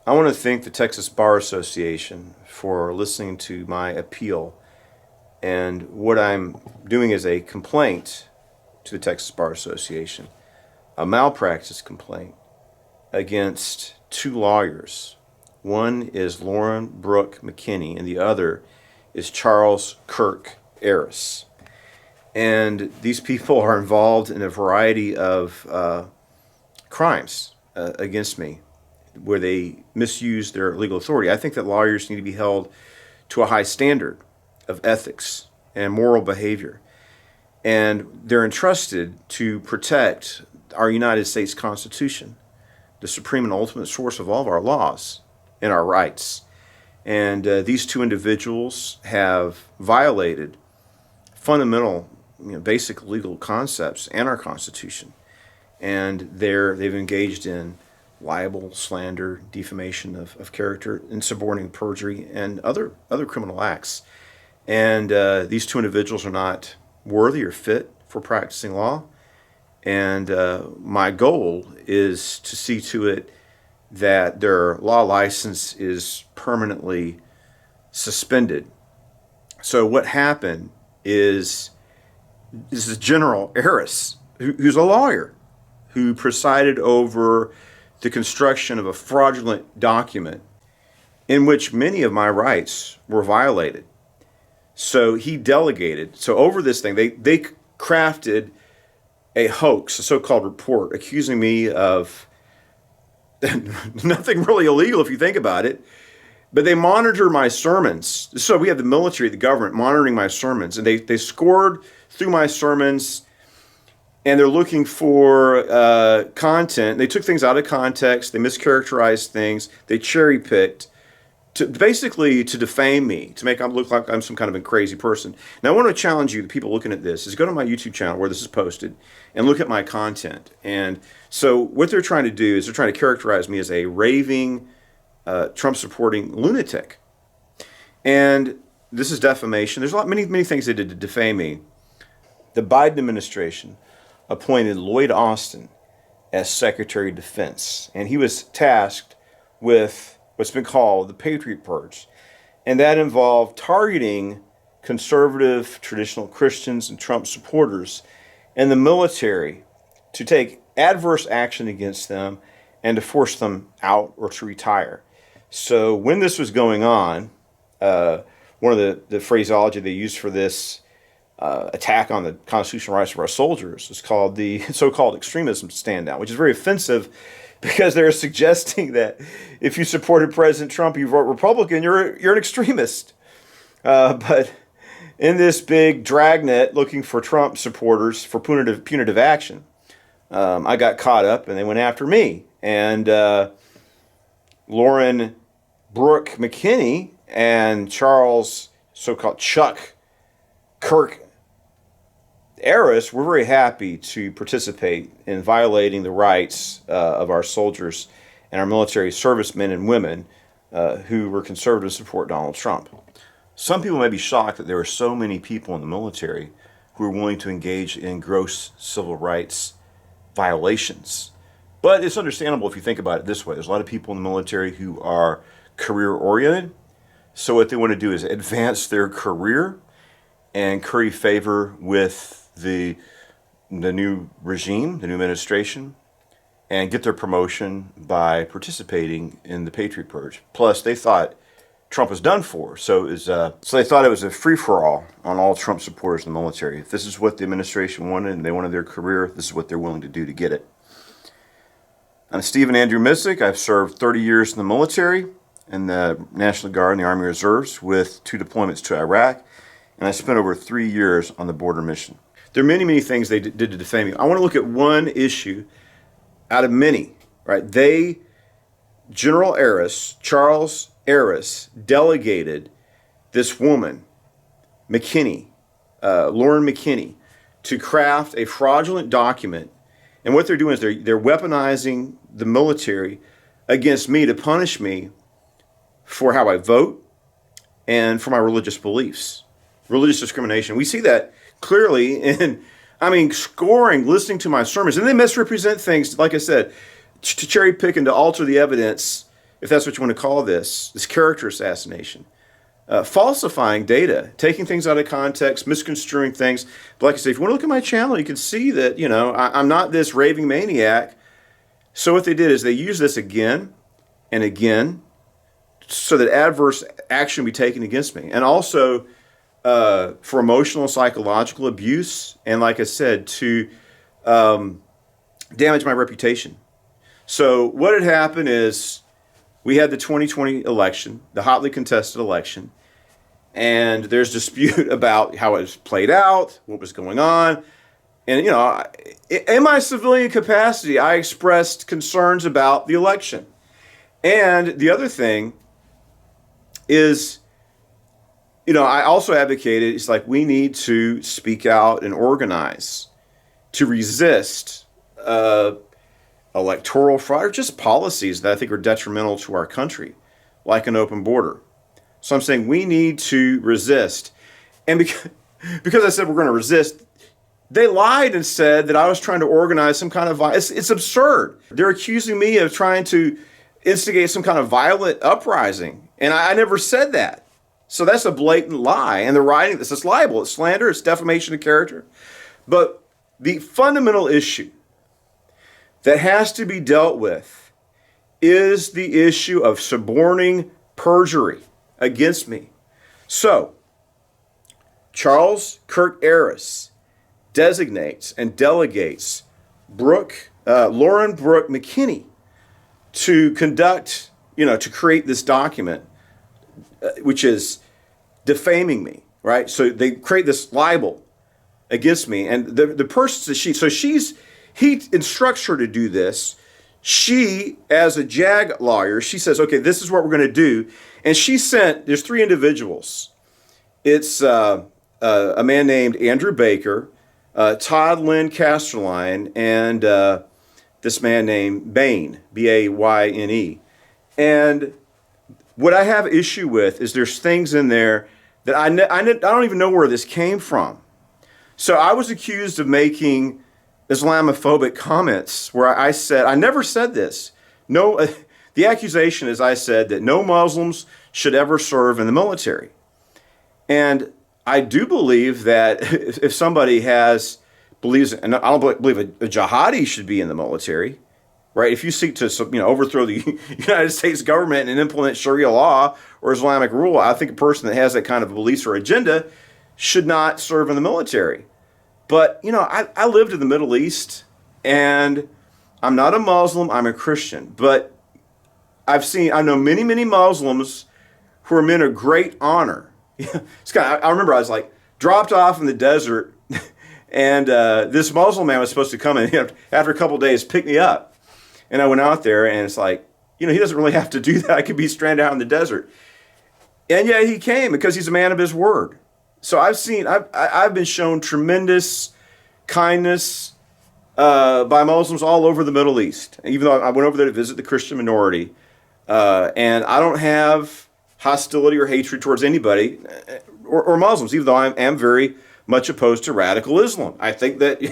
I want to thank the Texas Bar Association for listening to my appeal. And what I'm doing is a complaint to the Texas Bar Association, a malpractice complaint against two lawyers. One is Lauren Brooke McKinney, and the other is Charles Kirk Aris. And these people are involved in a variety of crimes against me, where they misuse their legal authority. I think that lawyers need to be held to a high standard of ethics and moral behavior. And they're entrusted to protect our United States Constitution, the supreme and ultimate source of all of our laws and our rights. And these two individuals have violated fundamental, basic legal concepts and our Constitution. And they've engaged in libel, slander, defamation of character, insubordinate perjury, and other criminal acts. And these two individuals are not worthy or fit for practicing law. And my goal is to see to it that their law license is permanently suspended. So what happened is this is General Aris, who's a lawyer, who presided over the construction of a fraudulent document in which many of my rights were violated. So he delegated. So over this thing, they crafted a hoax, a so-called report, accusing me of nothing really illegal if you think about it. But they monitor my sermons. So we have the military, the government monitoring my sermons. And they scored through my sermons, and they're looking for content. They took things out of context. They mischaracterized things. They cherry-picked to basically to defame me, to make it look like I'm some kind of a crazy person. Now, I want to challenge you, the people looking at this, is go to my YouTube channel where this is posted and look at my content. And so what they're trying to do is they're trying to characterize me as a raving, Trump-supporting lunatic. And this is defamation. There's many things they did to defame me. The Biden administration appointed Lloyd Austin as Secretary of Defense, and he was tasked with what's been called the patriot purge. And that involved targeting conservative, traditional Christians and Trump supporters and the military to take adverse action against them and to force them out or to retire. So when this was going on, one of the phraseology they used for this attack on the constitutional rights of our soldiers is called the so-called extremism stand down, which is very offensive because they're suggesting that if you supported President Trump, you vote Republican, you're an extremist. But in this big dragnet looking for Trump supporters for punitive action, I got caught up and they went after me. And Lauren Brooke McKinney and Charles, so-called Chuck Kirk Aris, we're very happy to participate in violating the rights of our soldiers and our military servicemen and women who were conservative to support Donald Trump. Some people may be shocked that there are so many people in the military who are willing to engage in gross civil rights violations. But it's understandable if you think about it this way. There's a lot of people in the military who are career-oriented. So what they want to do is advance their career and curry favor with the new regime, the new administration, and get their promotion by participating in the Patriot Purge. Plus, they thought Trump was done for, so they thought it was a free-for-all on all Trump supporters in the military. If this is what the administration wanted and they wanted their career, this is what they're willing to do to get it. I'm Stephen Andrew Missick. I've served 30 years in the military, in the National Guard and the Army Reserves, with 2 deployments to Iraq, and I spent over 3 years on the border mission. There are many things they did to defame me. I want to look at one issue out of many, right? General Aris, Charles Aris, delegated this woman, McKinney, Lauren McKinney, to craft a fraudulent document. And what they're doing is they're weaponizing the military against me to punish me for how I vote and for my religious beliefs. Religious discrimination. We see that clearly in, scoring, listening to my sermons. And they misrepresent things, like I said, to cherry pick and to alter the evidence if that's what you want to call this character assassination. Falsifying data, taking things out of context, misconstruing things. But like I say, if you want to look at my channel, you can see that, I'm not this raving maniac. So what they did is they used this again and again so that adverse action be taken against me. And also for emotional and psychological abuse. And like I said, to damage my reputation. So what had happened is we had the 2020 election, the hotly contested election, and there's dispute about how it was played out, what was going on. And, in my civilian capacity, I expressed concerns about the election. And the other thing is, I also advocated, it's like we need to speak out and organize to resist electoral fraud or just policies that I think are detrimental to our country, like an open border. So I'm saying we need to resist. And because I said we're going to resist, they lied and said that I was trying to organize some kind of violence. It's absurd. They're accusing me of trying to instigate some kind of violent uprising. And I never said that. So that's a blatant lie. And they're writing this. It's libel, it's slander, it's defamation of character. But the fundamental issue that has to be dealt with is the issue of suborning perjury against me. So, Charles Kirk Aris designates and delegates Lauren Brooke McKinney to conduct, to create this document, which is defaming me, right? So they create this libel against me, and the person he instructs her to do this. She, as a JAG lawyer, she says, okay, this is what we're going to do. And there's 3 individuals. It's a man named Andrew Baker, Todd Lynn Casterline, and this man named Bain, B-A-Y-N-E. And what I have issue with is there's things in there that I don't even know where this came from. So I was accused of making Islamophobic comments where I said, I never said this. No, the accusation is I said that no Muslims should ever serve in the military. And I do believe that if somebody believes, and I don't believe a jihadi should be in the military, right? If you seek to overthrow the United States government and implement Sharia law or Islamic rule, I think a person that has that kind of beliefs or agenda should not serve in the military. But, I lived in the Middle East, and I'm not a Muslim, I'm a Christian. But I know many, many Muslims who are men of great honor. I remember I was dropped off in the desert, and this Muslim man was supposed to come and after a couple of days pick me up. And I went out there, and it's he doesn't really have to do that. I could be stranded out in the desert. And yet he came because he's a man of his word. So I've been shown tremendous kindness by Muslims all over the Middle East. Even though I went over there to visit the Christian minority, and I don't have hostility or hatred towards anybody or Muslims, even though I am very much opposed to radical Islam. I think that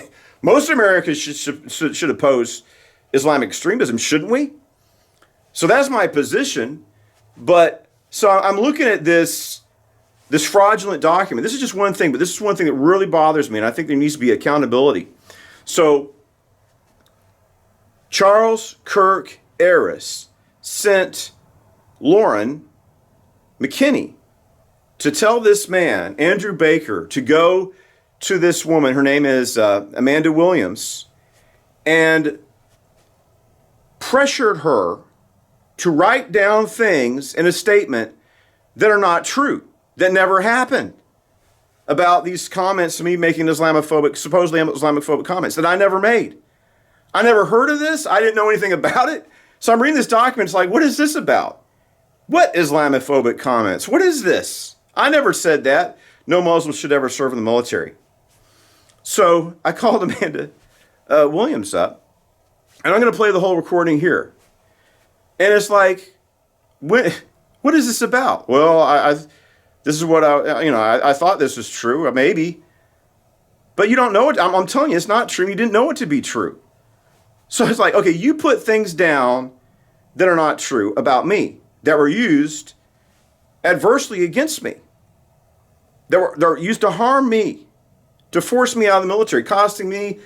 most Americans should oppose Islamic extremism, shouldn't we? So that's my position. But so I'm looking at this fraudulent document. This is just one thing, but this is one thing that really bothers me, and I think there needs to be accountability. So Charles Kirk Aris sent Lauren McKinney to tell this man, Andrew Baker, to go to this woman, her name is Amanda Williams, and pressured her to write down things in a statement that are not true, that never happened, about these comments to me making supposedly Islamophobic comments that I never made. I never heard of this. I didn't know anything about it. So I'm reading this document. It's what is this about? What Islamophobic comments? What is this? I never said that. No Muslims should ever serve in the military. So I called Amanda Williams up, and I'm going to play the whole recording here. And it's what is this about? Well, this is what I thought this was true, or maybe. But you don't know it. I'm telling you, it's not true. You didn't know it to be true. So it's okay, you put things down that are not true about me, that were used adversely against me, they're used to harm me, to force me out of the military, costing me,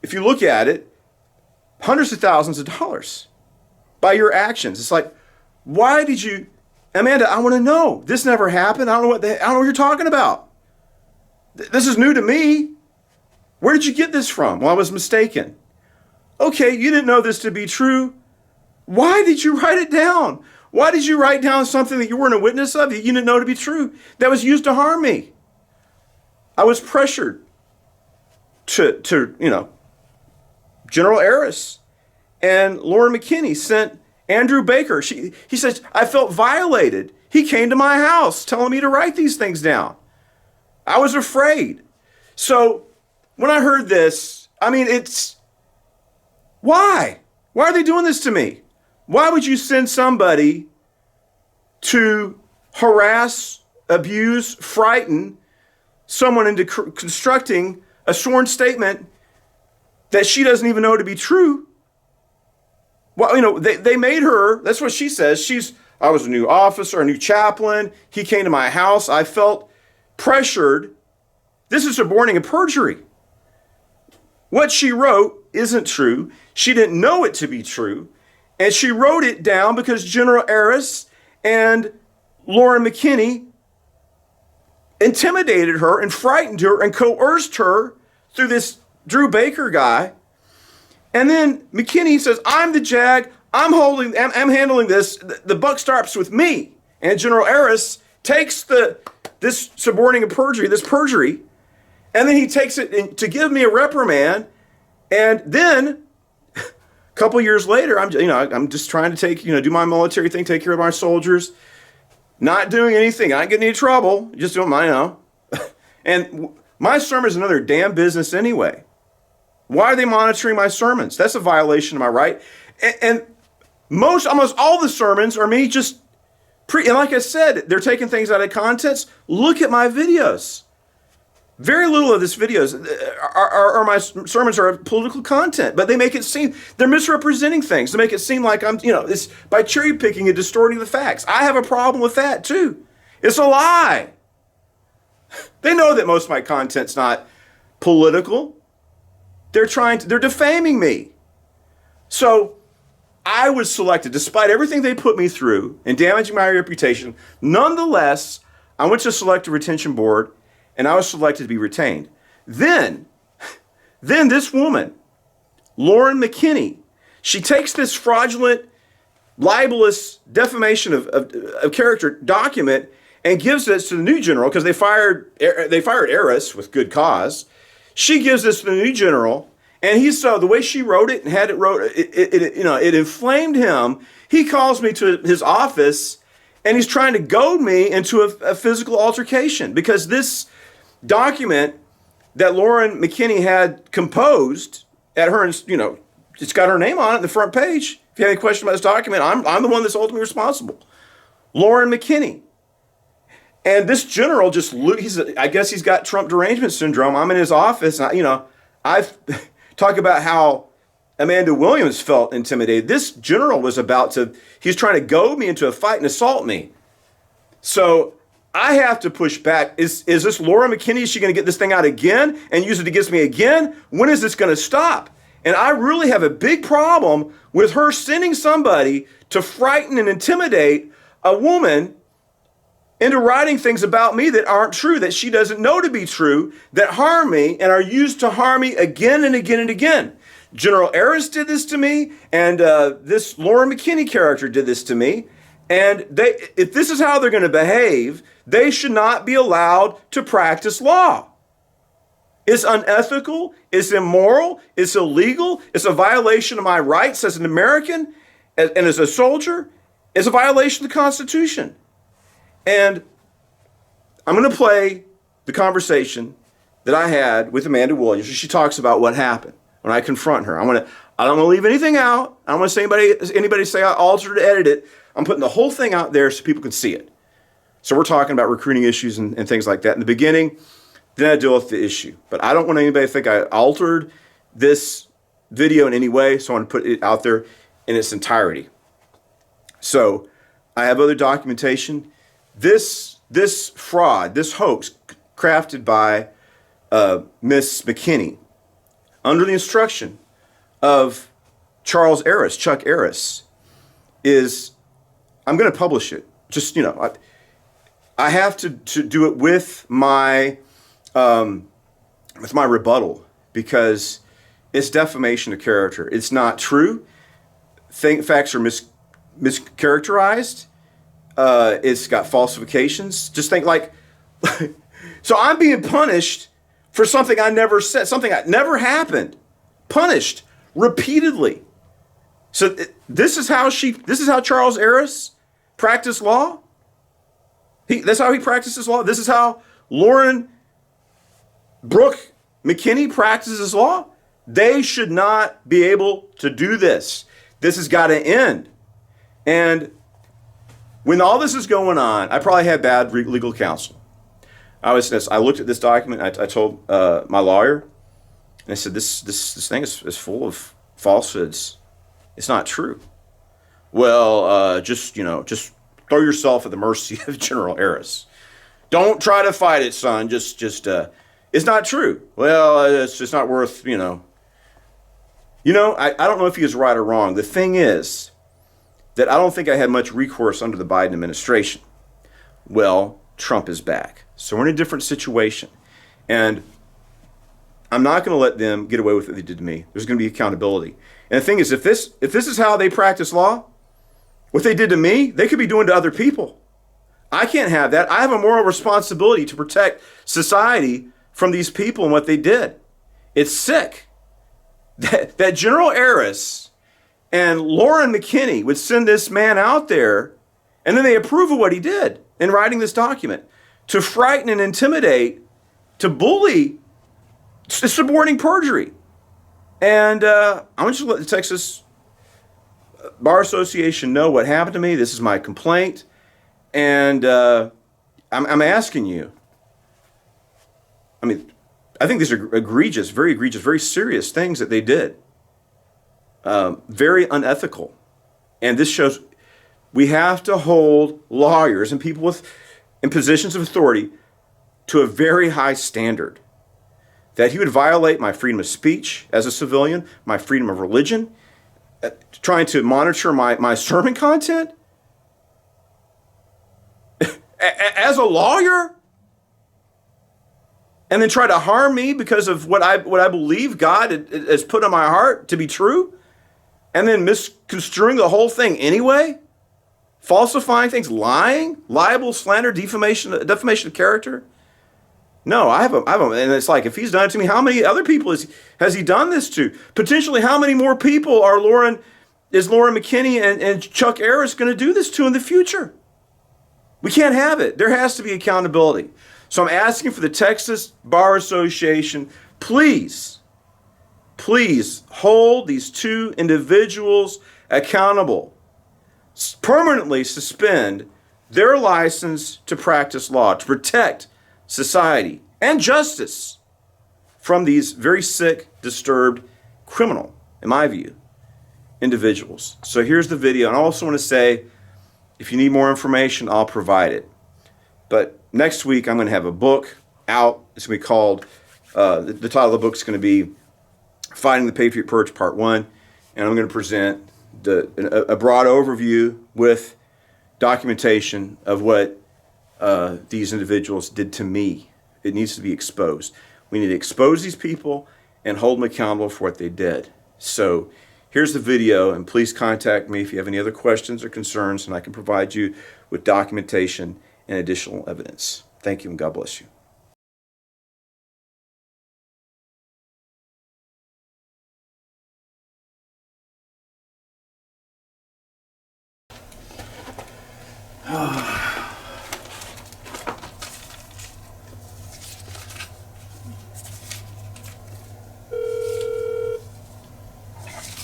if you look at it, hundreds of thousands of dollars by your actions. It's like, why did you, Amanda, I want to know. This never happened. I don't know what you're talking about. This is new to me. Where did you get this from? Well, I was mistaken. Okay, you didn't know this to be true. Why did you write it down? Why did you write down something that you weren't a witness of, that you didn't know to be true, that was used to harm me? I was pressured to General Aris and Lauren McKinney sent Andrew Baker. He says, I felt violated. He came to my house telling me to write these things down. I was afraid. So when I heard this, why? Why are they doing this to me? Why would you send somebody to harass, abuse, frighten someone into constructing a sworn statement that she doesn't even know to be true? Well, they made her, that's what she says. I was a new officer, a new chaplain. He came to my house. I felt pressured. This is suborning a perjury. What she wrote isn't true. She didn't know it to be true. And she wrote it down because General Aris and Lauren McKinney intimidated her and frightened her and coerced her through this Drew Baker guy. And then McKinney says, I'm the JAG. I'm handling this. The buck stops with me. And General Aris takes this suborning of perjury, this perjury, and then he takes it to give me a reprimand. And then a couple years later, I'm just trying to do my military thing, take care of my soldiers, not doing anything. I ain't getting any trouble. Just doing my, And my sermon's another damn business anyway. Why are they monitoring my sermons? That's a violation of my right. And almost all the sermons are me just and like I said, they're taking things out of context. Look at my videos. Very little of this videos are my sermons are political content, but they make it seem they're misrepresenting things to make it seem like it's by cherry picking and distorting the facts. I have a problem with that too. It's a lie. They know that most of my content's not political. They're defaming me. So I was selected, despite everything they put me through and damaging my reputation. Nonetheless, I went to select a retention board and I was selected to be retained. Then this woman, Lauren McKinney, she takes this fraudulent, libelous defamation of character document and gives this to the new general because they fired Aris with good cause. She gives this to the new general, and the way she wrote it and had it wrote, it inflamed him. He calls me to his office, and he's trying to goad me into a physical altercation because this document that Lauren McKinney had composed at her, it's got her name on it in the front page. If you have any question about this document, I'm the one that's ultimately responsible. Lauren McKinney. And this general I guess he's got Trump derangement syndrome. I'm in his office, and I've talked about how Amanda Williams felt intimidated. This general he's trying to goad me into a fight and assault me. So I have to push back. Is this Laura McKinney? Is she going to get this thing out again and use it against me again? When is this going to stop? And I really have a big problem with her sending somebody to frighten and intimidate a woman into writing things about me that aren't true, that she doesn't know to be true, that harm me and are used to harm me again and again and again. General Aris did this to me, and this Lauren McKinney character did this to me. And if this is how they're going to behave, they should not be allowed to practice law. It's unethical, it's immoral, it's illegal, it's a violation of my rights as an American and as a soldier. It's a violation of the Constitution. And I'm going to play the conversation that I had with Amanda Williams. She talks about what happened when I confront her. I don't want to leave anything out. I don't want to say anybody say I altered or edited it. I'm putting the whole thing out there so people can see it. So we're talking about recruiting issues and things like that in the beginning. Then I deal with the issue. But I don't want anybody to think I altered this video in any way, so I want to put it out there in its entirety. So I have other documentation. This fraud, this hoax crafted by Miss McKinney under the instruction of Chuck Aris, is, I'm going to publish it. Just, I have to do it with my rebuttal, because it's defamation of character. It's not true. Facts are mischaracterized. It's got falsifications. Just think like, so I'm being punished for something I never said, something that never happened. Punished repeatedly. So this is how Charles Aris practiced law. That's how he practices law. This is how Lauren Brooke McKinney practices law. They should not be able to do this. This has got to end. And when all this is going on, I probably had bad legal counsel. I looked at this document. I told my lawyer, and I said, this thing is full of falsehoods. It's not true. Well, just throw yourself at the mercy of General Aris. Don't try to fight it, son. It's not true. Well, it's just not worth, I don't know if he is right or wrong. The thing is that I don't think I had much recourse under the Biden administration. Well, Trump is back. So we're in a different situation. And I'm not going to let them get away with what they did to me. There's going to be accountability. And the thing is, if this is how they practice law, what they did to me, they could be doing to other people. I can't have that. I have a moral responsibility to protect society from these people and what they did. It's sick that General Aris and Lauren McKinney would send this man out there, and then they approve of what he did in writing this document to frighten and intimidate, to bully, suborning perjury. And I want you to let the Texas Bar Association know what happened to me. This is my complaint. And I'm asking you. I think these are egregious, very serious things that they did. Very unethical. And this shows we have to hold lawyers and people in positions of authority to a very high standard. That he would violate my freedom of speech as a civilian, my freedom of religion, trying to monitor my sermon content. As a lawyer, and then try to harm me because of what I believe God has put in my heart to be true, and then misconstruing the whole thing anyway, falsifying things, lying, libel, slander, defamation of character. No, I have a, and it's like, if he's done it to me, how many other people has he done this to? Potentially, how many more people is Lauren McKinney and Chuck Aris going to do this to in the future? We can't have it. There has to be accountability. So I'm asking for the Texas Bar Association, please hold these two individuals accountable. Permanently suspend their license to practice law, to protect society and justice from these very sick, disturbed, criminal, in my view, individuals. So here's the video. And I also want to say, if you need more information, I'll provide it. But next week, I'm going to have a book out. It's going to be called, the title of the book is going to be Fighting the Patriot Purge Part 1. And I'm going to present a broad overview with documentation of what these individuals did to me. It needs to be exposed. We need to expose these people and hold them accountable for what they did. So here's the video, and please contact me if you have any other questions or concerns, and I can provide you with documentation and additional evidence. Thank you, and God bless you.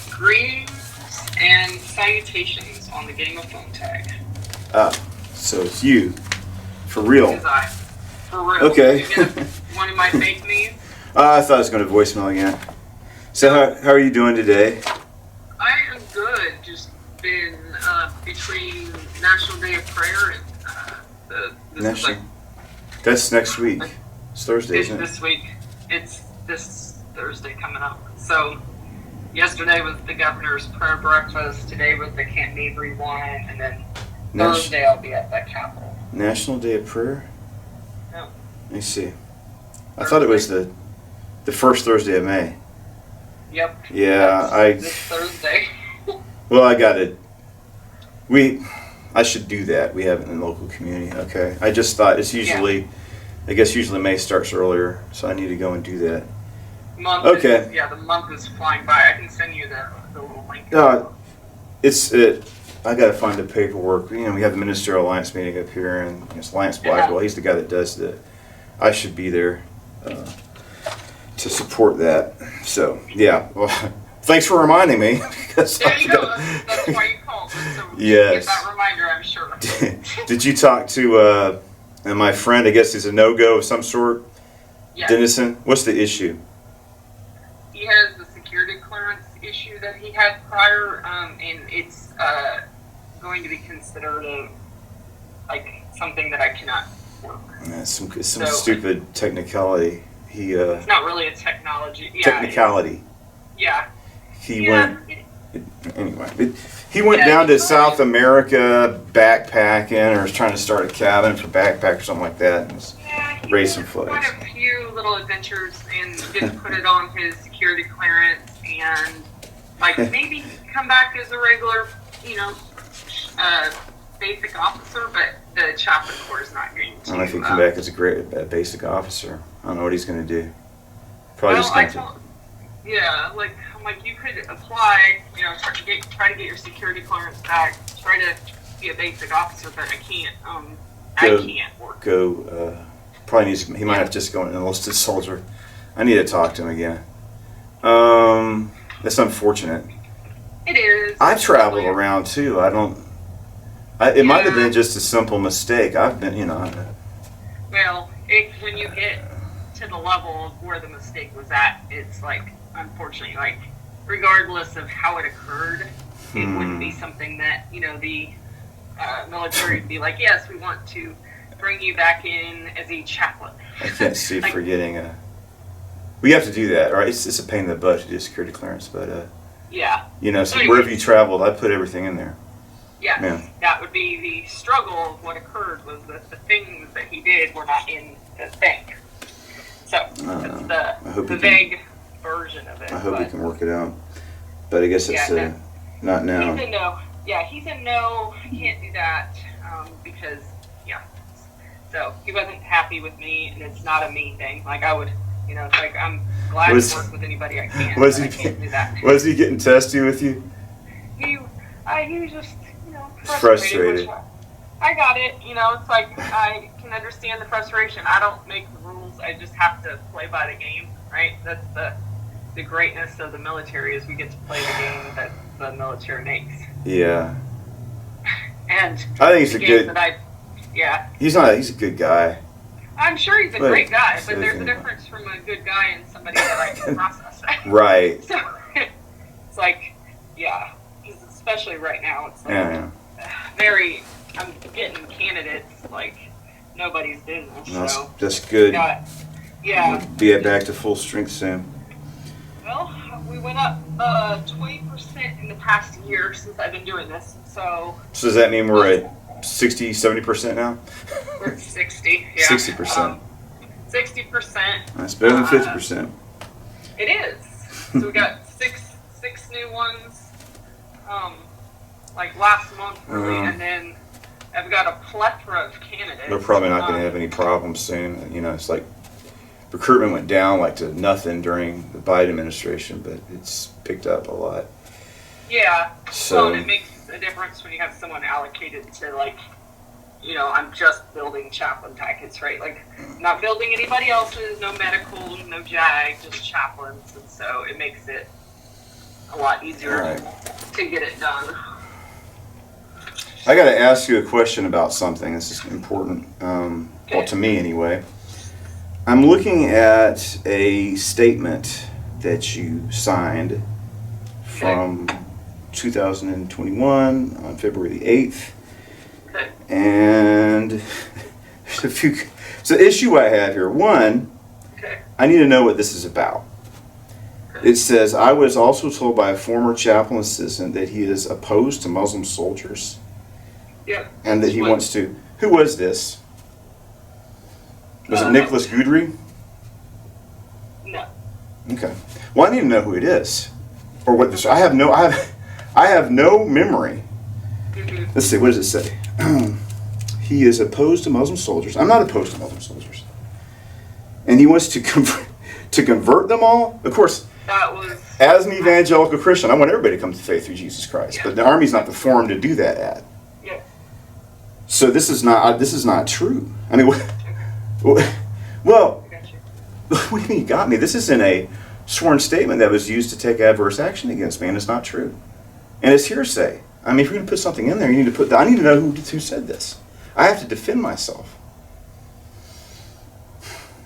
Greetings and salutations on the game of phone tag. So it's you. For real. It is I. For real. Okay. You get one of my fake needs? I thought it was going to voicemail again. So how are you doing today? I am good. Just been between National Day of Prayer and this is like That's next week. It's Thursday, it's isn't it? this week. It's this Thursday coming up. So yesterday was the governor's prayer breakfast. Today was the Camp Mabry one, and then Thursday I'll be at the Capitol. National Day of Prayer? Yeah. Let me see. I thought it was the first Thursday of May. Yep. Yeah, this Thursday. Well, I got it. I should do that. We have it in the local community. Okay. I just thought it's usually, I guess usually May starts earlier, so I need to go and do that. Okay. The month is flying by. I can send you the little link. I got to find the paperwork. You know, we have the Ministerial Alliance meeting up here, and it's Lance Blackwell. He's the guy that does the. I should be there to support that. So yeah. Well, thanks for reminding me. There you go. That's why you called. So Yes. Get that reminder, I'm sure. Did you talk to my friend? I guess he's a no-go of some sort. Yes. Dennison. What's the issue? He has the security clearance issue that he had prior, and it's going to be considered like something that I cannot work. Yeah, some stupid technicality. It's not really a technology. Technicality. Yeah. He went. Anyway, he went down to South America backpacking, or was trying to start a cabin for backpack or something like that, and was raised some flags. Quite a few little adventures, and didn't put it on his security clearance, and like maybe come back as a regular, basic officer, but the chaplain corps is not going to. I don't know if he come back as a basic officer. I don't know what he's going to do. Probably just going to. Yeah, I'm like, you could apply, try to get your security clearance back, try to be a basic officer, but I can't. I can't work. Probably needs. He might have to just go an enlisted soldier. I need to talk to him again. That's unfortunate. It is. I've traveled around too. It might have been just a simple mistake. I've been, Well, when you get to the level of where the mistake was at, it's like, unfortunately, like, regardless of how it occurred, it wouldn't be something that, the military would be like, yes, we want to bring you back in as a chaplain. I can't see forgetting. We have to do that, right? It's a pain in the butt to do security clearance, but so wherever you traveled, I put everything in there. Yeah, that would be the struggle of what occurred, was that the things that he did were not in the thing. So that's the vague version of it. I hope he can work it out, but I guess it's not now. He's a no. Yeah, he's a no. I can't do that because So he wasn't happy with me, and it's not a me thing. Like I would, it's like I'm glad to work with anybody I can. I can't do that. Was he getting testy with you? He was just frustrated. I got it. It's like I can understand the frustration. I don't make the rules. I just have to play by the game, right? That's the greatness of the military, is we get to play the game that the military makes. Yeah. And I think he's a good. He's a good guy. I'm sure he's a great guy, but there's a difference from a good guy and somebody that I can process. Right. So it's like, especially right now, it's like I'm getting candidates like nobody's business. So that's good. We'll be back to full strength soon. Well, we went up 20% in the past year since I've been doing this. So does that mean we're at 60, 70% now? We're at 60. Yeah. 60%. 60%. That's better than 50%. It is. So we got six new ones. Like last month, really, and then I've got a plethora of candidates. They're probably not going to have any problems soon. It's like recruitment went down to nothing during the Biden administration, but it's picked up a lot. Yeah. So and it makes a difference when you have someone allocated to I'm just building chaplain packets, right? Like not building anybody else's, no medical, no JAG, just chaplains, and so it makes it a lot easier to get it done. I got to ask you a question about something. This is important, well, to me anyway. I'm looking at a statement that you signed from 2021 on February the 8th. Okay. And there's a few. So the issue I have here, one, Okay. I need to know what this is about. It says, I was also told by a former chaplain assistant that he is opposed to Muslim soldiers. Yeah. And that he wants to. Who was this? Was it Nicholas Goodry? No. Okay. Well, I need to know who it is, or what this. I have no memory. Mm-hmm. Let's see. What does it say? He is opposed to Muslim soldiers. I'm not opposed to Muslim soldiers, and he wants to convert them all. Of course, That was. as an evangelical Christian, I want everybody to come to faith through Jesus Christ. Yeah. But the Army's not the forum to do that at. Yeah. So this is not true. I mean, well, I got you. what do you mean you got me? This isn't a sworn statement that was used to take adverse action against me, and it's not true. And it's hearsay. I mean, if you're going to put something in there, you need to put. I need to know who said this. I have to defend myself.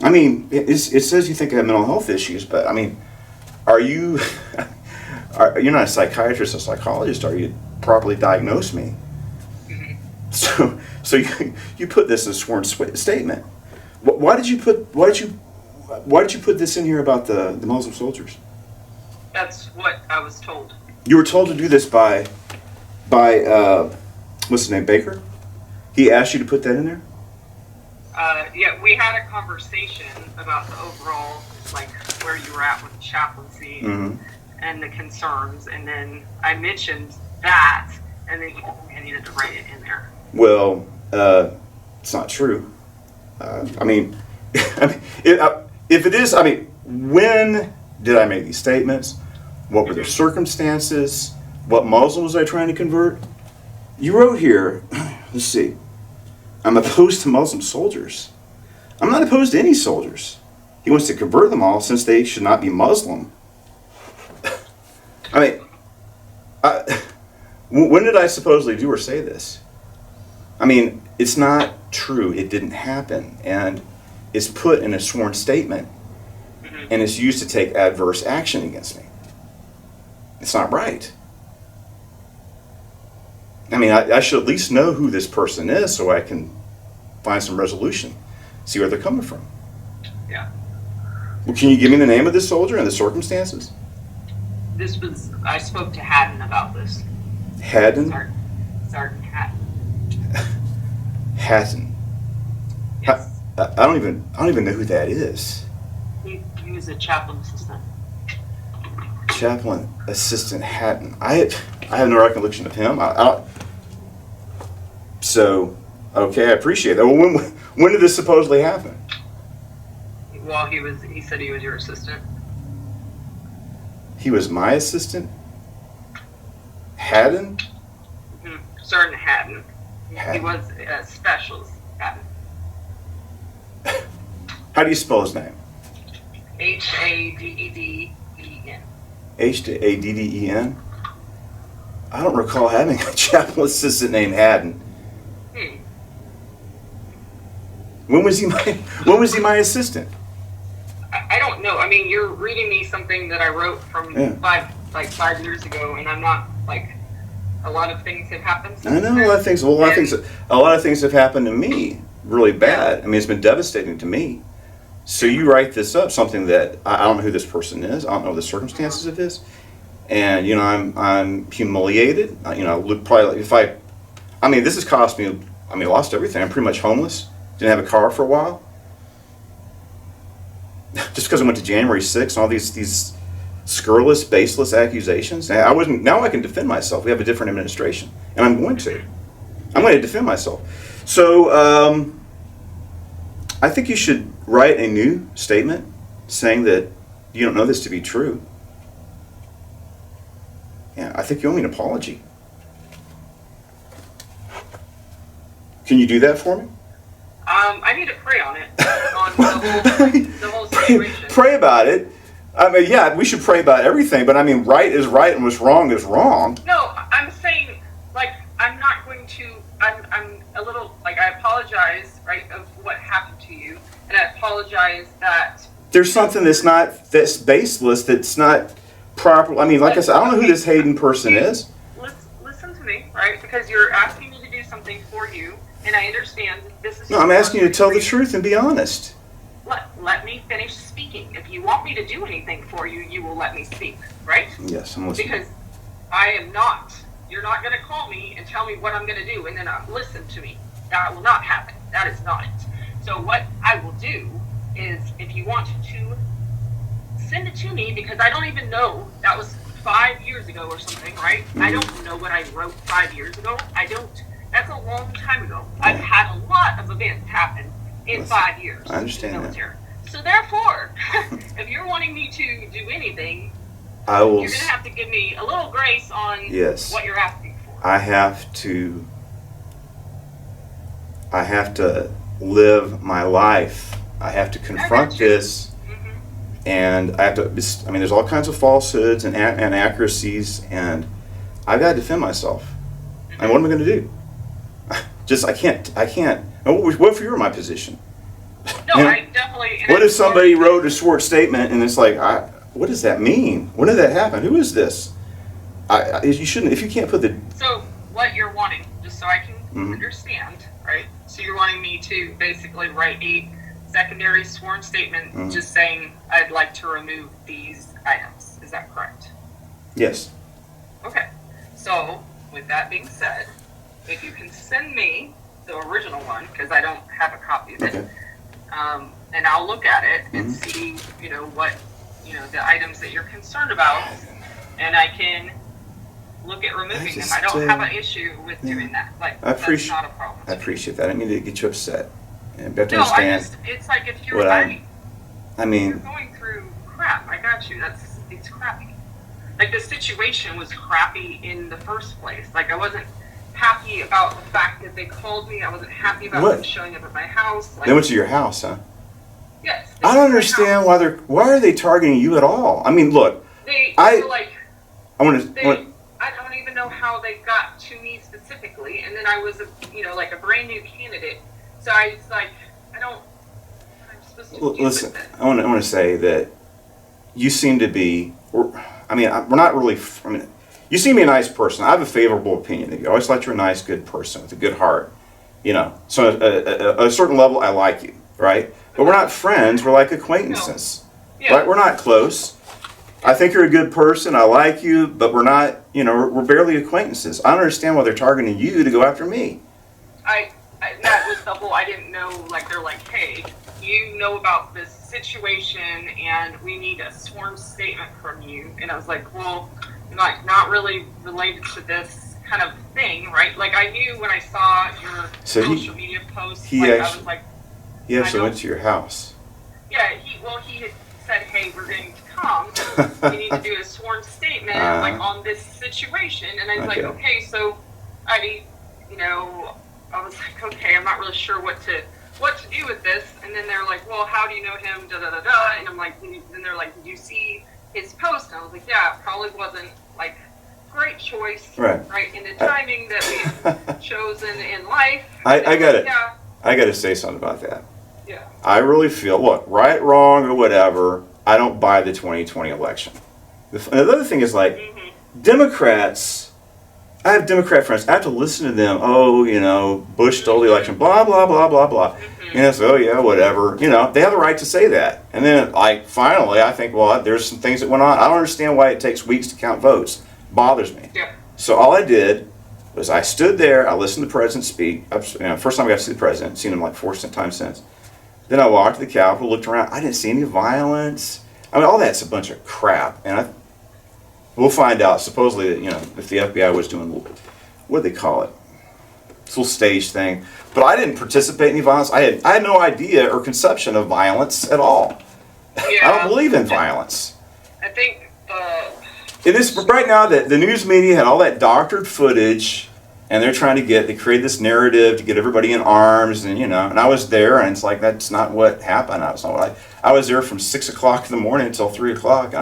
I mean, it says you think I have mental health issues, but I mean, are you? You're not a psychiatrist or psychologist. Are you properly diagnose me? Mm-hmm. So you put this as a sworn statement. Why did you put this in here about the Muslim soldiers? That's what I was told. You were told to do this by what's his name, Baker? He asked you to put that in there? Yeah, we had a conversation about the overall, like, where you were at with the chaplaincy Mm-hmm. and the concerns, and then I mentioned that, and then you told me I needed to write it in there. Well, it's not true. I mean, if it is, I mean, when did I make these statements? What were the circumstances? What Muslim was I trying to convert? You wrote here, let's see, I'm opposed to Muslim soldiers. I'm not opposed to any soldiers. He wants to convert them all since they should not be Muslim. I mean, when did I supposedly do or say this? I mean, it's not true. It didn't happen. And it's put in a sworn statement. Mm-hmm. And it's used to take adverse action against me. It's not right. I mean, I should at least know who this person is so I can find some resolution. See where they're coming from. Yeah. Well, can you give me the name of this soldier and the circumstances? I spoke to Haddon about this. Haddon? Sergeant Haddon. Hatton. Yes. I don't even know who that is. He was a chaplain assistant. Chaplain Assistant Hatton. I have no recollection of him. So, okay, I appreciate that. Well, when did this supposedly happen? Well, he said he was your assistant. He was my assistant? Haddon? Mm-hmm. Sergeant Haddon. He Haddon. was a specialist Haddon. How do you spell his name? Haddeden. Haddden? I don't recall having a chaplain assistant named Haddon. When was he my assistant? I don't know. I mean, you're reading me something that I wrote from 5 years ago, and I'm not like. A lot of things have happened since I know then. a lot of things. Well, a lot of things have happened to me. Really bad. I mean, it's been devastating to me. So you write this up, something that I don't know who this person is. I don't know the circumstances of this, and I'm humiliated. Look, probably if I mean, this has cost me. I mean, I lost everything. I'm pretty much homeless. Didn't have a car for a while. Just because I went to January 6th and all these scurrilous, baseless accusations. Now I can defend myself. We have a different administration, and I'm going to defend myself. So I think you should write a new statement saying that you don't know this to be true. Yeah, I think you owe me an apology. Can you do that for me? I need to pray on it, on the whole situation. Pray about it. I mean, yeah, we should pray about everything, but I mean, right is right and what's wrong is wrong. No, I'm saying, like, I'm not going to, I'm a little, like, I apologize, right, of what happened to you, and I apologize that... There's something that's baseless, that's not proper. I mean, like I said, I don't know who this Hayden person is. right? Because you're asking me to do something for you, and I understand this is... No, I'm asking you to tell the truth and be honest. Let me finish speaking. If you want me to do anything for you, you will let me speak, right? Yes, I'm listening. Because I am not. You're not going to call me and tell me what I'm going to do and then listen to me. That will not happen. That is not it. So what I will do is, if you want to send it to me, because I don't even know, that was 5 years ago or something, right? Mm-hmm. I don't know what I wrote 5 years ago. I don't. That's a long time ago. Yeah. I've had a lot of events happen in 5 years. I understand in the military. That. So therefore, if you're wanting me to do anything, I will. You're going to have to give me a little grace on what you're asking for. I have to live my life. I have to confront this. And I have to, I mean, there's all kinds of falsehoods and inaccuracies, and I've got to defend myself. And what am I going to do? I can't. What if you were in my position? No, I definitely. What if somebody wrote a short statement and it's like, what does that mean? When did that happen? Who is this? You shouldn't, if you can't put the... So, what you're wanting, just so I can understand, right? So you're wanting me to basically write a secondary sworn statement just saying I'd like to remove these items. Is that correct? Yes. Okay. So, with that being said, if you can send me the original one, because I don't have a copy of it, and I'll look at it and see, what, the items that you're concerned about, and I can look at removing them. I don't have an issue with doing that. That's not a problem. I appreciate that. I didn't mean to get you upset. And you have to understand. It's like if you're you're going through crap. I got you. It's crappy. Like the situation was crappy in the first place. Like I wasn't happy about the fact that they called me. I wasn't happy about them showing up at my house. They went to your house, huh? Yes. I don't understand why are they targeting you at all? I mean, look. I don't even know how they got to me specifically, and then I was a brand new candidate. So I was like, I'm supposed to listen, I want to say that you seem to be, we're not really, you seem to be a nice person. I have a favorable opinion of you. I always thought you're a nice, good person with a good heart. So at a certain level, I like you, right? But we're not friends. We're like acquaintances, right? We're not close. I think you're a good person. I like you, but we're not, we're barely acquaintances. I don't understand why they're targeting you to go after me. That was the whole, I didn't know, they're like, hey, you know about this situation and we need a sworn statement from you. And I was like, well, not really related to this kind of thing, right? Like I knew when I saw your social media posts, I was like... He actually went to your house. Yeah, he had said, hey, we're going to come. We need to do a sworn statement, on this situation. And I was like, okay, so I was like, okay, I'm not really sure what to do with this. And then they're like, well, how do you know him? Da da da da. And I'm like, then they're like, did you see his post? And I was like, yeah, it probably wasn't great choice, right? In the timing that we've chosen in life. I got to say something about that. Yeah. I really feel, look, right, wrong, or whatever, I don't buy the 2020 election. The other thing is Democrats. I have Democrat friends. I have to listen to them. Oh, Bush stole the election. Blah blah blah blah blah. So oh yeah, whatever. They have the right to say that. And then, finally, I think, well, there's some things that went on. I don't understand why it takes weeks to count votes. It bothers me. Yeah. So all I did was I stood there. I listened to the president speak. First time I got to see the president. Seen him 4 times since. Then I walked to the Capitol, looked around. I didn't see any violence. All that's a bunch of crap. And we'll find out. Supposedly, if the FBI was doing, what do they call it? This little stage thing. But I didn't participate in any violence. I had no idea or conception of violence at all. Yeah, I don't believe in violence. I think right now the news media had all that doctored footage, and they're trying to create this narrative to get everybody in arms, and and I was there, and it's like that's not what happened. I was there from 6 o'clock in the morning until 3 o'clock.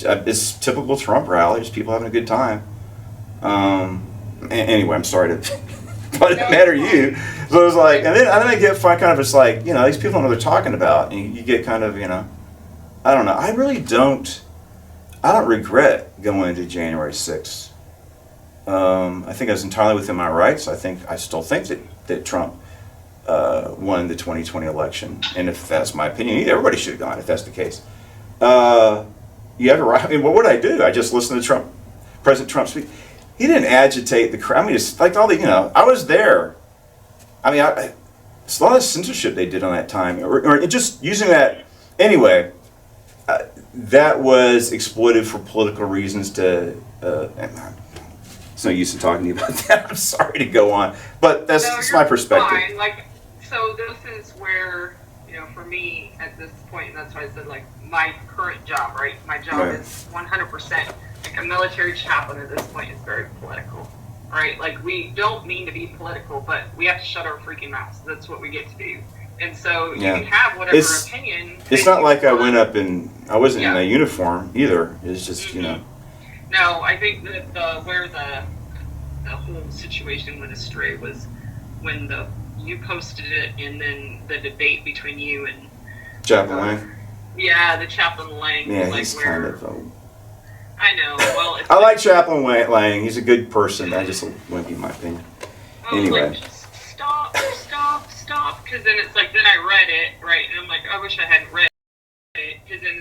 It's typical Trump rallies, people having a good time. Anyway, I'm sorry to, but it matter to you. So it was like, and then I get kind of, it's like, these people don't know what they're talking about, and you get kind of, I don't know. I don't regret going into January 6th. I think I was entirely within my rights. I still think that Trump won the 2020 election, and if that's my opinion, everybody should have gone if that's the case. You have a right. I mean, what would I do? I just listened to President Trump speak. He didn't agitate the crowd. I mean, it's like all the, I was there. I mean, it's a lot of censorship they did on that time, or just using that anyway. That was exploited for political reasons to. It's no use in talking to you about that. I'm sorry to go on, but that's my perspective. Fine. Like, so this is where, for me at this point, and that's why I said, like, my current job, right? My job is 100%, like, a military chaplain at this point is very political, right? Like, we don't mean to be political, but we have to shut our freaking mouths. That's what we get to do. And so you can have whatever opinion. It's not like I went up I wasn't in a uniform either. It's just, No, I think that where the whole situation went astray was when you posted it, and then the debate between you and Chaplain Lang. Yeah, the Chaplain Lang. Yeah, like he's kind of. I know. Well, I like Chaplain Lang. He's a good person. I just wouldn't be my opinion. Anyway. Like, just stop. Because then it's like, then I read it, right? And I'm like, I wish I hadn't read it. Because then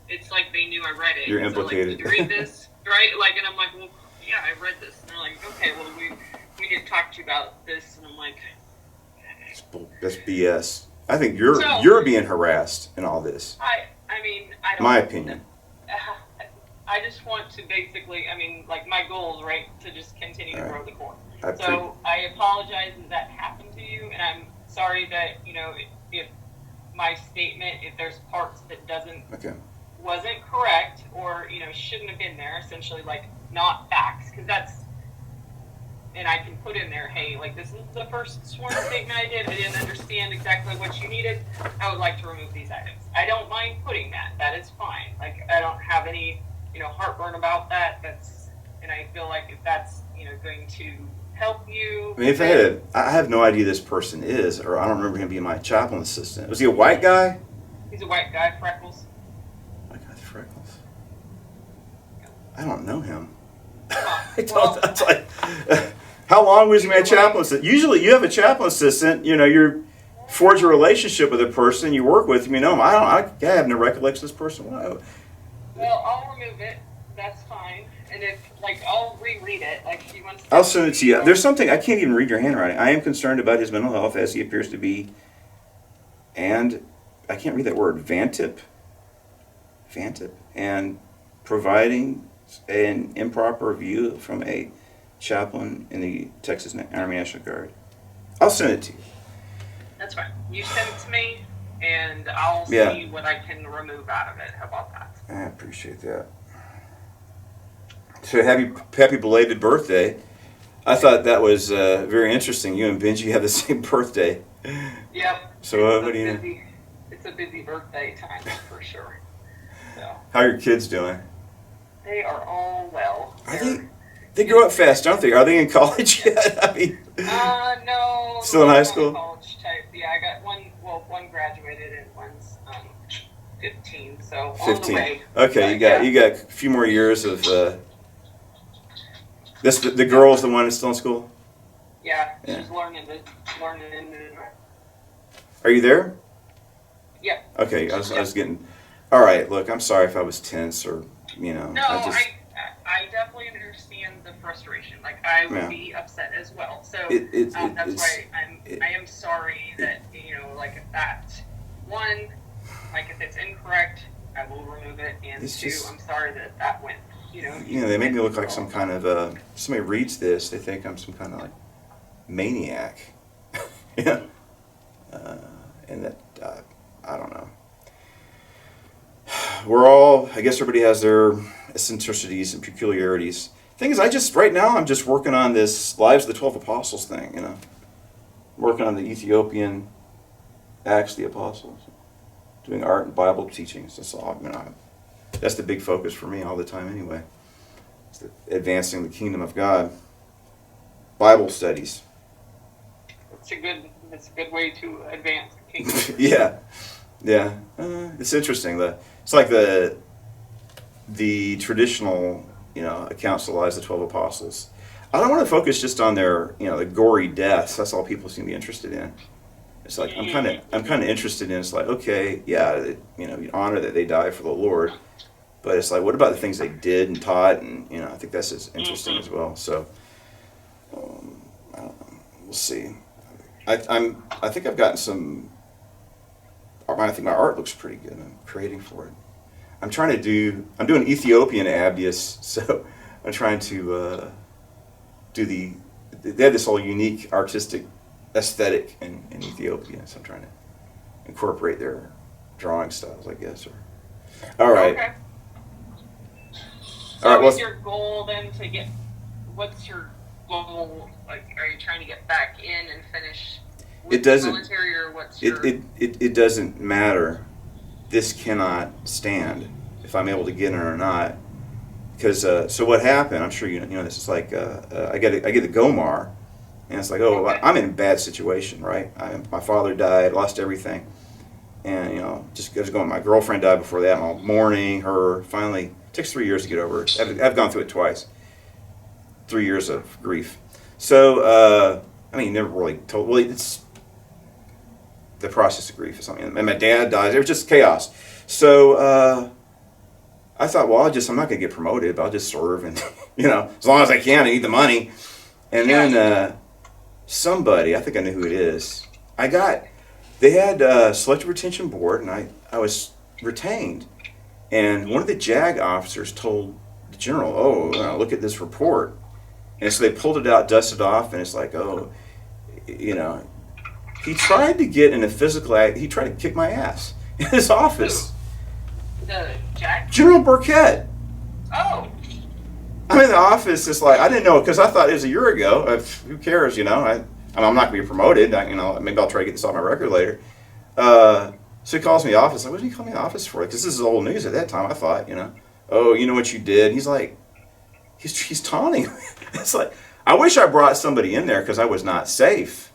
it's like they knew I read it. You're so implicated. Like, did you read this? Right? Like, and I'm like, well, yeah, I read this. And they're like, okay, well, we need to talk to you about this. And I'm like, that's BS. I think you're being harassed in all this. I mean, I don't. My opinion. I just want to basically, like, my goal is, right, to just continue to grow the corps. I apologize that happened to you, and I'm sorry that, if my statement, if there's parts that wasn't correct, or, shouldn't have been there, essentially, like, not facts, because that's, and I can put in there, hey, like, this is the first sworn statement I did. I didn't understand exactly what you needed. I would like to remove these items. I don't mind putting that. That is fine. Like, I don't have any, heartburn about that. And I feel like if that's, going to help you. I mean, I have no idea who this person is, or I don't remember him being my chaplain assistant. Was he a white guy? He's a white guy, freckles. White guy with freckles. I don't know him. That's like, how long was he my chaplain assistant? Usually, you have a chaplain assistant. You forge a relationship with a person you work with. I have no recollection of this person. Well, I'll remove it. That's fine. And if, like, I'll reread it. Like, if you want to. I'll send it to you. There's something I can't even read your handwriting. I am concerned about his mental health as he appears to be, and I can't read that word. Vantip, and providing an improper view from a chaplain in the Texas Army National Guard. I'll send it to you. That's fine. You send it to me, and I'll see what I can remove out of it. How about that? I appreciate that. So happy belated birthday. I thought that was very interesting. You and Benji have the same birthday. Yep. So what do you know? It's a busy birthday time for sure. So. How are your kids doing? They are all well. They grow up fast, don't they? Are they in college yet? No. Still in high school? College type. Yeah, I got one graduated and one's 15. So 15. On the way. Okay, you got a few more years of. This the girl's the one that's still in school. Yeah, she's learning. Are you there? Yeah. Okay, I was getting. All right, look, I'm sorry if I was tense or No, I definitely understand the frustration. Like, I would be upset as well. So that's why I am sorry that like, if that one, like, if it's incorrect, I will remove it. And two, I'm sorry that went. They make me look like some kind of somebody reads this, they think I'm some kind of like maniac. Yeah. And that I don't know. We're all, I guess everybody has their eccentricities and peculiarities. Thing is, right now, I'm just working on this Lives of the 12 Apostles thing, Working on the Ethiopian Acts of the Apostles. Doing art and Bible teachings. That's all, that's the big focus for me all the time anyway. It's advancing the kingdom of God. Bible studies. It's a good way to advance the kingdom. Yeah. It's interesting. It's like the traditional, accounts of the lives of the 12 apostles. I don't want to focus just on their, the gory deaths. That's all people seem to be interested in. It's like I'm kind of interested in. It's like, okay, yeah, you honor that they died for the Lord, but it's like, what about the things they did and taught, and I think that's as interesting as well. So, I don't know. We'll see. I think I've gotten some. I think my art looks pretty good. I'm creating for it. I'm doing Ethiopian abdius, so I'm trying to they have this whole unique artistic aesthetic in Ethiopia, so I'm trying to incorporate their drawing styles, I guess. All right. Okay. All right. What's your goal then what's your goal? Like, are you trying to get back in and finish with the military, or what's your... It doesn't matter. This cannot stand if I'm able to get in or not. Because so what happened? I'm sure you know this is like I get the Gomar, and it's like, oh, Okay. I'm in a bad situation, right? My father died, lost everything, and just was going. My girlfriend died before that. I'm mourning her. Finally, it takes 3 years to get over it. I've gone through it twice. 3 years of grief. So never really told. Well, it's the process of grief or something. And my dad dies. It was just chaos. So. I thought, well, I'm not going to get promoted, but I'll just serve, and as long as I can, I need the money. And then somebody, I think I know who it is. They had a selective retention board, and I was retained. And one of the JAG officers told the general, oh, look at this report. And so they pulled it out, dusted off, and it's like, he tried to get in a physical act. He tried to kick my ass in his office. The Jack? General Burkett. Oh. I'm in the office. It's like, I didn't know, because I thought it was a year ago. Who cares, I'm not going to be promoted. Maybe I'll try to get this off my record later. So he calls me in the office. Like, what did he call me in the office for? Because this is old news at that time. I thought, oh, you know what you did? He's like, he's taunting me. It's like, I wish I brought somebody in there, because I was not safe.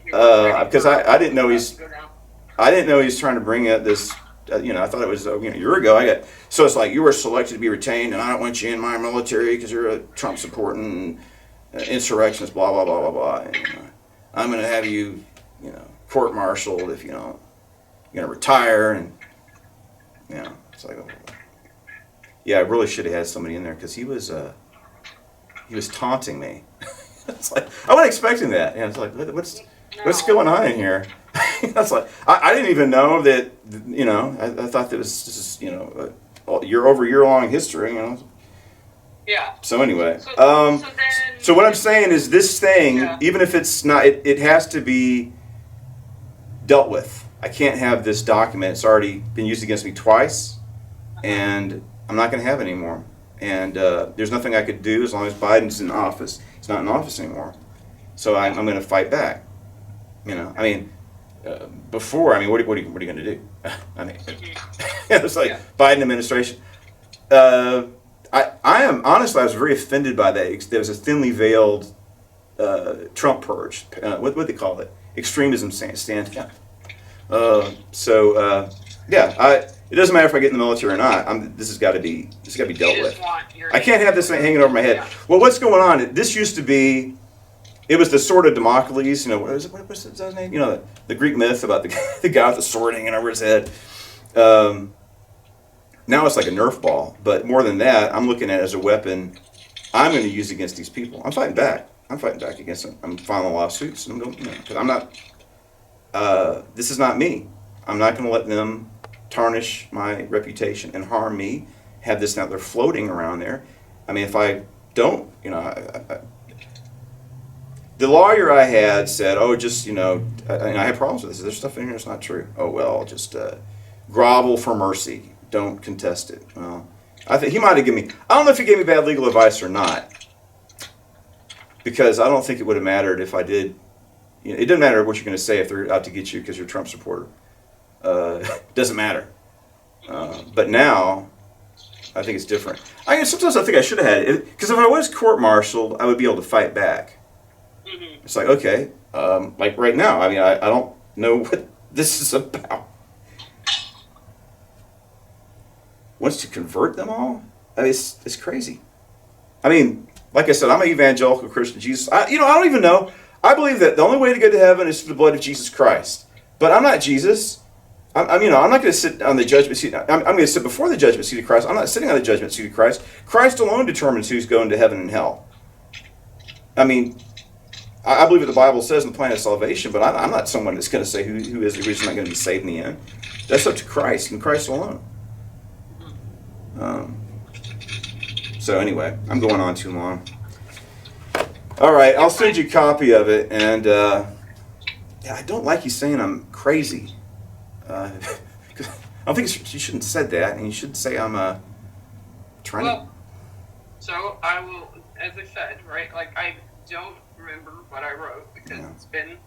Because I didn't know he's trying to bring up this. I thought it was a year ago. So it's like, you were selected to be retained, and I don't want you in my military because you're a Trump supporting insurrectionist, blah blah blah blah blah. And, I'm going to have you, court-martialed if you're going to retire, and it's like, oh. Yeah, I really should have had somebody in there, because he was taunting me. It's like, I wasn't expecting that. It's like, what's going on in here? That's like, I didn't even know that. I thought that this is year long history. Yeah. So anyway, so what I'm saying is, this thing, even if it's not, it has to be dealt with. I can't have this document. It's already been used against me twice, and I'm not going to have it anymore. And there's nothing I could do as long as Biden's in office. He's not in office anymore, so I'm going to fight back. Before, what are you going to do? It's like Biden administration. I am honestly, I was very offended by that. There was a thinly veiled Trump purge. What do they call it? Extremism stand down. It doesn't matter if I get in the military or not. This has got to be dealt with. I can't have this thing hanging over my head. Yeah. Well, what's going on? This used to be. It was the sword of Damocles, what was his name? The Greek myth about the guy with the sword hanging over his head. Now it's like a Nerf ball, but more than that, I'm looking at it as a weapon I'm going to use against these people. I'm fighting back. Against them. I'm filing lawsuits, and because I'm not. This is not me. I'm not going to let them tarnish my reputation and harm me. Have this now? They're floating around there. If I don't, the lawyer I had said, oh, just, and I had problems with this. There's stuff in here that's not true. Oh, well, just grovel for mercy. Don't contest it. Well, I think he might have given me, I don't know if he gave me bad legal advice or not, because I don't think it would have mattered if I did. It doesn't matter what you're going to say if they're out to get you because you're a Trump supporter. It doesn't matter. But now, I think it's different. Sometimes I think I should have had it, because if I was court-martialed, I would be able to fight back. It's like, okay, like right now, I don't know what this is about. Wants to convert them all? It's crazy. Like like I said, I'm an evangelical Christian. Jesus, I don't even know. I believe that the only way to go to heaven is through the blood of Jesus Christ. But I'm not Jesus. I'm not going to sit on the judgment seat. I'm going to sit before the judgment seat of Christ. I'm not sitting on the judgment seat of Christ. Christ alone determines who's going to heaven and hell. I mean, I believe what the Bible says in the plan of salvation, but I'm not someone that's going to say who is or who's not going to be saved in the end. That's up to Christ and Christ alone. So anyway, I'm going on too long. All right, I'll send you a copy of it, and I don't like you saying I'm crazy. I don't think you shouldn't have said that, and you should say I'm trying to... So I will, as I said, right, like I don't remember what I wrote because it's been,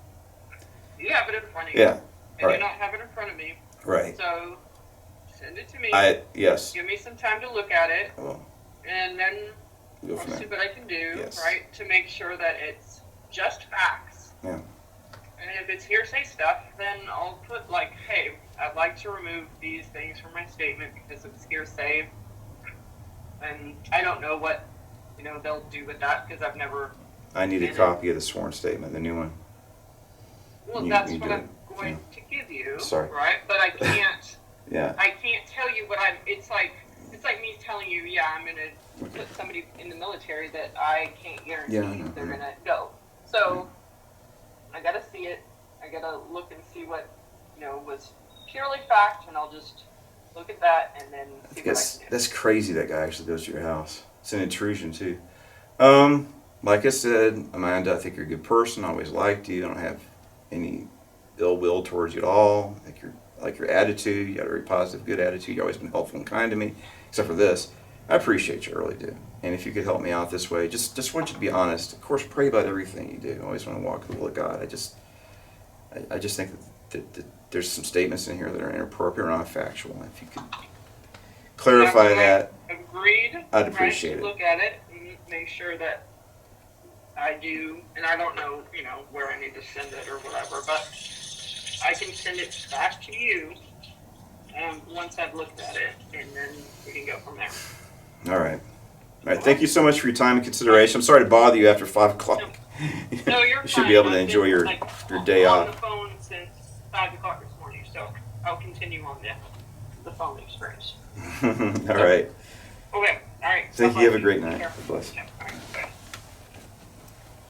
you have it in front of you. Yeah. I do not have it in front of me. Right. So send it to me. Yes. Give me some time to look at it. Well, and then I'll see what I can do, right, to make sure that it's just facts. Yeah. And if it's hearsay stuff, then I'll put like, hey, I'd like to remove these things from my statement because it's hearsay. And I don't know what, they'll do with that because I've never... I need a copy of the sworn statement, the new one. Well, that's what I'm going to give you. Sorry. Right? But I can't... Yeah. I can't tell you what I'm... It's like me telling you, I'm going to put somebody in the military that I can't guarantee they're going to go. So, I got to see it. I got to look and see what, was purely fact, and I'll just look at that and then see what I can do. That's crazy that guy actually goes to your house. It's an intrusion, too. Like I said, Amanda, I think you're a good person. I always liked you. I don't have any ill will towards you at all. I like your attitude. You got a very positive, good attitude. You've always been helpful and kind to me, except for this. I appreciate you, I really do. And if you could help me out this way, just want you to be honest. Of course, pray about everything you do. I always want to walk the will of God. I just think that there's some statements in here that are inappropriate or not factual. If you could clarify that, agreed. I'd appreciate it. Look at it and make sure that I do, and I don't know, where I need to send it or whatever, but I can send it back to you once I've looked at it, and then we can go from there. All right. Thank you so much for your time and consideration. I'm sorry to bother you after 5 o'clock. No, you're You should fine. be able to I've enjoy been, your day on off. the phone since 5 o'clock this morning, so I'll continue on the phone experience. All right. Okay. All right. Thank you. Have a great night. God bless. Yeah.